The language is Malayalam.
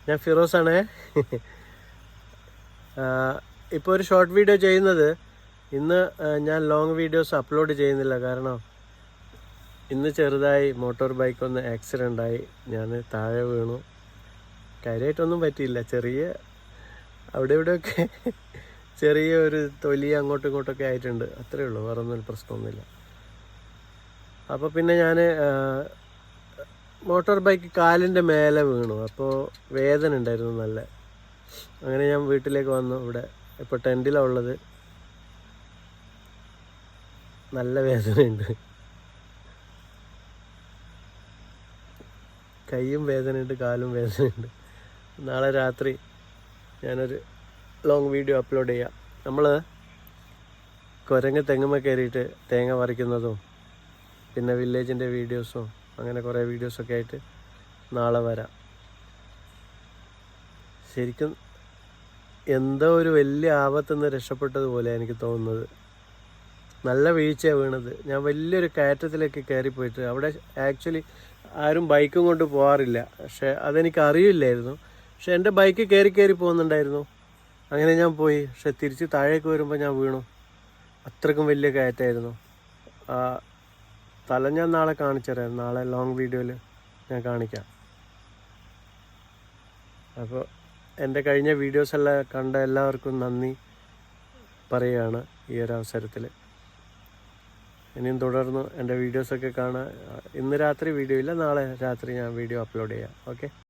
ഞാൻ ഫിറോസാണേ. ഇപ്പോൾ ഒരു ഷോർട്ട് വീഡിയോ ചെയ്യുന്നത്. ഇന്ന് ഞാൻ ലോങ് വീഡിയോസ് അപ്ലോഡ് ചെയ്യുന്നില്ല. കാരണം ഇന്ന് ചെറുതായി മോട്ടോർ ബൈക്ക് ഒന്ന് ആക്സിഡൻ്റ് ആയി. ഞാൻ താഴെ വീണു. കാര്യമായിട്ടൊന്നും പറ്റിയില്ല. ചെറിയ അവിടെ ഇവിടെയൊക്കെ ചെറിയ ഒരു തൊലി അങ്ങോട്ടും ഇങ്ങോട്ടൊക്കെ ആയിട്ടുണ്ട്. അത്രയേ ഉള്ളൂ, വേറെ ഒന്നും പ്രശ്നമൊന്നുമില്ല. അപ്പോൾ പിന്നെ ഞാൻ മോട്ടോർ ബൈക്ക് കാലിൻ്റെ മേലെ വീണു. അപ്പോൾ വേദന ഉണ്ടായിരുന്നു നല്ല. അങ്ങനെ ഞാൻ വീട്ടിലേക്ക് വന്നു. ഇവിടെ ഇപ്പോൾ ടെൻറ്റിലാണ് ഉള്ളത്. നല്ല വേദനയുണ്ട്, കൈയും വേദനയുണ്ട്, കാലും വേദനയുണ്ട്. നാളെ രാത്രി ഞാനൊരു ലോങ് വീഡിയോ അപ്ലോഡ് ചെയ്യാം. നമ്മൾ കുരങ്ങ് തെങ്ങുമ്മ കയറിയിട്ട് തേങ്ങ പറിക്കുന്നതും പിന്നെ വില്ലേജിൻ്റെ വീഡിയോസും അങ്ങനെ കുറേ വീഡിയോസൊക്കെ ആയിട്ട് നാളെ വരാം. ശരിക്കും എന്തോ ഒരു വലിയ ആപത്തുനിന്ന് രക്ഷപ്പെട്ടതുപോലെ എനിക്ക് തോന്നുന്നത്. നല്ല വീഴ്ചയാണ് വീണത്. ഞാൻ വലിയൊരു കയറ്റത്തിലേക്ക് കയറിപ്പോയിട്ട് അവിടെ ആക്ച്വലി ആരും ബൈക്കും കൊണ്ട് പോകാറില്ല. പക്ഷേ അതെനിക്ക് അറിയില്ലായിരുന്നു. പക്ഷെ എൻ്റെ ബൈക്ക് കയറി പോകുന്നുണ്ടായിരുന്നു. അങ്ങനെ ഞാൻ പോയി. പക്ഷെ തിരിച്ച് താഴേക്ക് വരുമ്പോൾ ഞാൻ വീണു. അത്രക്കും വലിയ കയറ്റമായിരുന്നു. തല ഞാൻ നാളെ കാണിച്ചു തരാം. നാളെ ലോങ് വീഡിയോയിൽ ഞാൻ കാണിക്കാം. അപ്പോൾ എൻ്റെ കഴിഞ്ഞ വീഡിയോസെല്ലാം കണ്ട എല്ലാവർക്കും നന്ദി പറയുകയാണ് ഈ ഒരു അവസരത്തിൽ. ഇനിയും തുടർന്ന് എൻ്റെ വീഡിയോസൊക്കെ കാണാൻ. ഇന്ന് രാത്രി വീഡിയോ ഇല്ല, നാളെ രാത്രി ഞാൻ വീഡിയോ അപ്ലോഡ് ചെയ്യാം. ഓക്കെ.